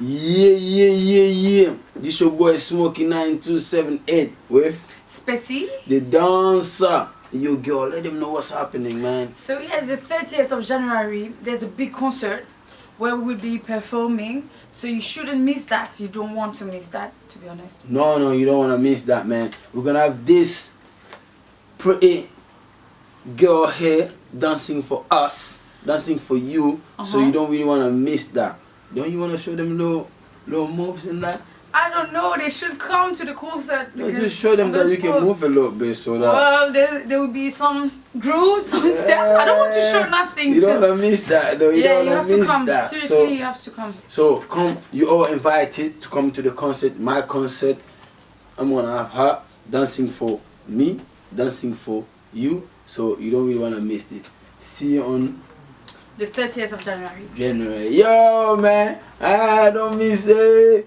Yeah. This your boy Smokey 9278 with Spessy. the dancer. Yo, girl, let them know what's happening, man. So yeah, the 30th of January, there's a big concert where we will be performing. So you shouldn't miss that. You don't want to miss that, to be honest. No, you don't want to miss that, man. We're gonna have this pretty girl here dancing for us, dancing for you. So you don't really want to miss that. Don't you want to show them little moves in that? I don't know. They should come to the concert. No, just show them that you can move a little bit, so that. Well, there will be some grooves, some steps. I don't want to show nothing. You don't want to miss that, though. You don't you want have to miss to come. that. Seriously, you have to come. So come, you all invited to come to the concert, my concert. I'm gonna have her dancing for me, dancing for you. So you don't really want to miss it. See you on the 30th of January. Yo, man, I don't miss it.